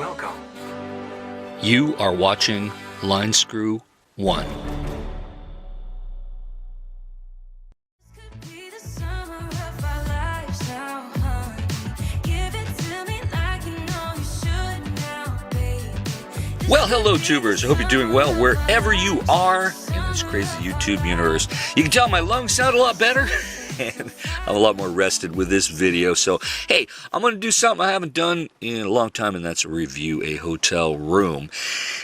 Welcome. You are watching Line Screw 1. Well, hello tubers. I hope you're doing well wherever you are in this crazy YouTube universe. You can tell my lungs sound a lot better. And I'm a lot more rested with this video. So, hey, I'm going to do something I haven't done in a long time, and that's review a hotel room.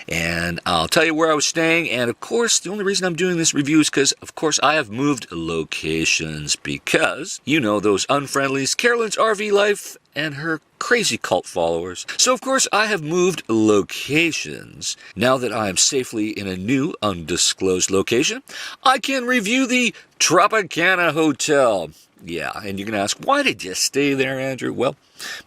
And I'll tell you where I was staying. And, of course, the only reason I'm doing this review is because, of course, I have moved locations because, you know, those unfriendlies, Carolyn's RV Life and her crazy cult followers. So, of course, I have moved locations. Now that I am safely in a new, undisclosed location, I can review the Tropicana Hotel. Yeah, and you're going to ask, why did you stay there, Andrew? Well,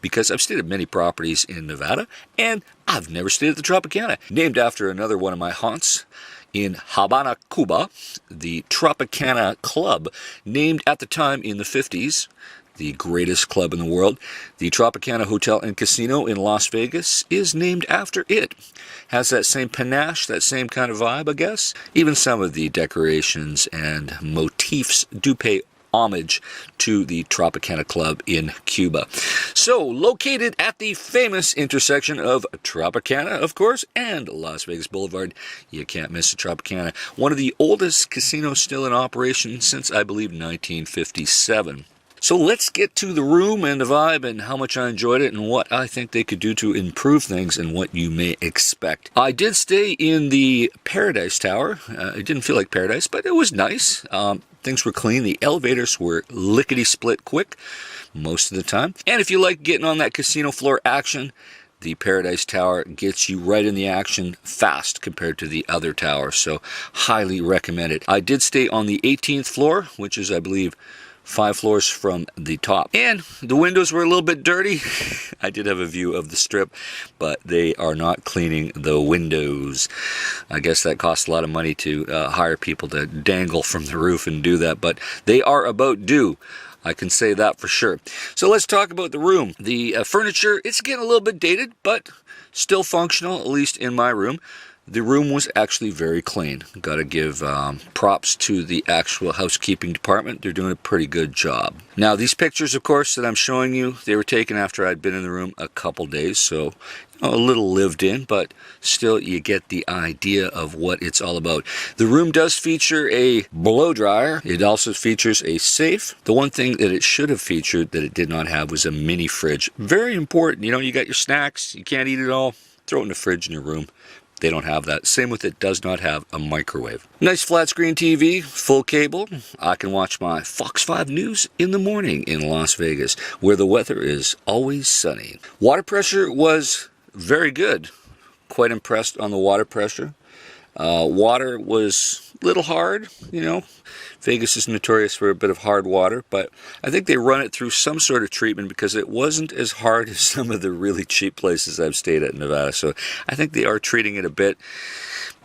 because I've stayed at many properties in Nevada, and I've never stayed at the Tropicana. Named after another one of my haunts in Habana, Cuba, the Tropicana Club, named at the time in the 50s, the greatest club in the world. The Tropicana Hotel and Casino in Las Vegas is named after it. Has that same panache, that same kind of vibe, I guess. Even some of the decorations and motifs do pay homage to the Tropicana Club in Cuba. So, located at the famous intersection of Tropicana, of course, and Las Vegas Boulevard, you can't miss the Tropicana. One of the oldest casinos still in operation since, I believe, 1957. So let's get to the room and the vibe and how much I enjoyed it and what I think they could do to improve things and what you may expect. I did stay in the Paradise Tower. It didn't feel like paradise, but it was nice. Things were clean. The elevators were lickety-split quick most of the time. And if you like getting on that casino floor action, the Paradise Tower gets you right in the action fast compared to the other towers. So highly recommend it. I did stay on the 18th floor, which is, I believe, 5 floors from the top. And the windows were a little bit dirty. I did have a view of the Strip, but they are not cleaning the windows. I guess that costs a lot of money to hire people to dangle from the roof and do that, but they are about due. I can say that for sure. So let's talk about the room. The furniture, it's getting a little bit dated, but still functional, at least in my room. The room was actually very clean. Got to give props to the actual housekeeping department. They're doing a pretty good job. Now, these pictures, of course, that I'm showing you, they were taken after I'd been in the room a couple days, so a little lived in, but still you get the idea of what it's all about. The room does feature a blow dryer. It also features a safe. The one thing that it should have featured that it did not have was a mini fridge. Very important. You know, you got your snacks, you can't eat it all, throw it in the fridge in your room. They don't have that. Same with it does not have a microwave. Nice flat screen TV, full cable. I can watch my Fox 5 News in the morning in Las Vegas, where the weather is always sunny. Water pressure was very good. Quite impressed on the water pressure. Water was a little hard, you know. Vegas is notorious for a bit of hard water, but I think they run it through some sort of treatment because it wasn't as hard as some of the really cheap places I've stayed at in Nevada. So I think they are treating it a bit,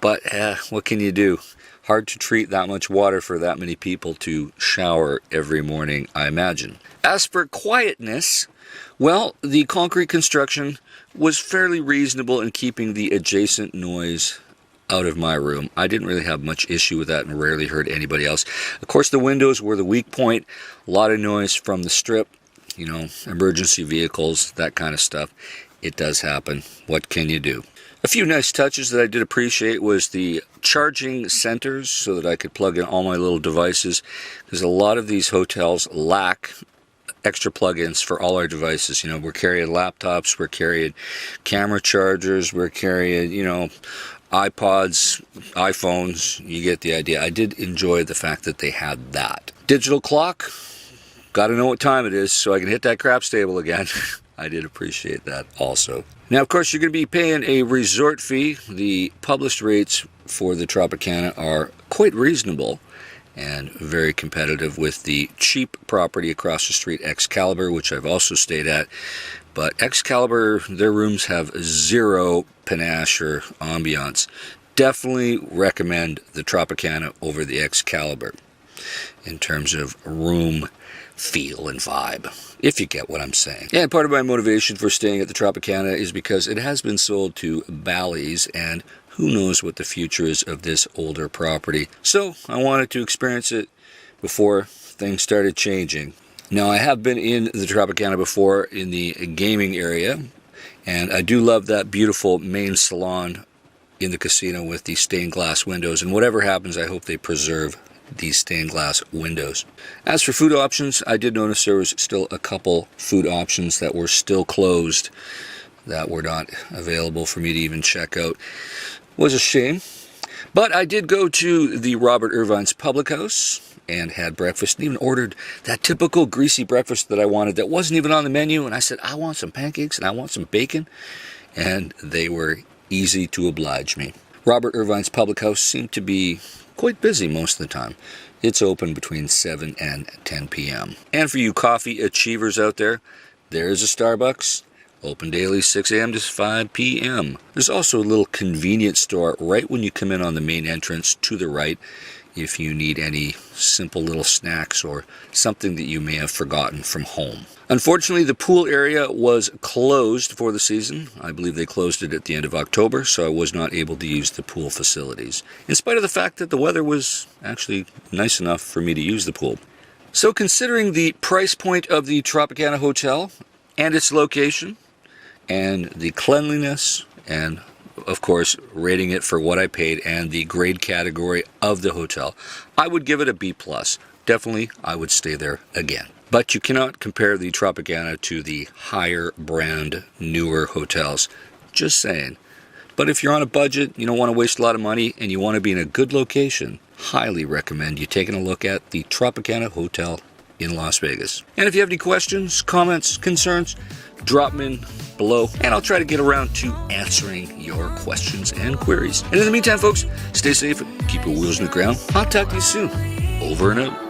but what can you do? Hard to treat that much water for that many people to shower every morning, I imagine. As for quietness, well, the concrete construction was fairly reasonable in keeping the adjacent noise out of my room. I didn't really have much issue with that and rarely heard anybody else. Of course, the windows were the weak point. A lot of noise from the Strip, you know, emergency vehicles, that kind of stuff. It does happen. What can you do? A few nice touches that I did appreciate was the charging centers so that I could plug in all my little devices, because a lot of these hotels lack extra plugins for all our devices. You know, we're carrying laptops, we're carrying camera chargers, we're carrying, you know, iPods, iPhones, you get the idea. I did enjoy the fact that they had that. Digital clock, got to know what time it is so I can hit that craps table again. I did appreciate that also. Now, of course, you're going to be paying a resort fee. The published rates for the Tropicana are quite reasonable and very competitive with the cheap property across the street, Excalibur, which I've also stayed at. But Excalibur, their rooms have zero panache or ambiance. Definitely recommend the Tropicana over the Excalibur. in terms of room feel and vibe, if you get what I'm saying. And part of my motivation for staying at the Tropicana is because it has been sold to Bally's, and who knows what the future is of this older property. So I wanted to experience it before things started changing. Now, I have been in the Tropicana before in the gaming area, and I do love that beautiful main salon in the casino with the stained glass windows. And whatever happens, I hope they preserve these stained glass windows. As for food options, I did notice there was still a couple food options that were still closed, that were not available for me to even check out. Was a shame. But I did go to the Robert Irvine's Public House and had breakfast, and even ordered that typical greasy breakfast that I wanted that wasn't even on the menu. And I said, I want some pancakes and I want some bacon. And they were easy to oblige me. Robert Irvine's Public House seemed to be quite busy most of the time. It's open between 7 and 10 p.m. And for you coffee achievers out there, there's a Starbucks. Open daily 6 a.m. to 5 p.m. There's also a little convenience store right when you come in on the main entrance to the right, if you need any simple little snacks or something that you may have forgotten from home. Unfortunately, the pool area was closed for the season. I believe they closed it at the end of October, so I was not able to use the pool facilities, in spite of the fact that the weather was actually nice enough for me to use the pool. So considering the price point of the Tropicana Hotel and its location, and the cleanliness, and of course rating it for what I paid and the grade category of the hotel, I would give it a B+. Definitely, I would stay there again. But you cannot compare the Tropicana to the higher brand, newer hotels. Just saying. But if you're on a budget, you don't want to waste a lot of money, and you want to be in a good location, highly recommend you taking a look at the Tropicana Hotel in Las Vegas. And if you have any questions, comments, concerns, drop them in below, and I'll try to get around to answering your questions and queries. And in the meantime, folks, stay safe, keep your wheels in the ground. I'll talk to you soon. Over and out.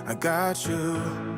I got you.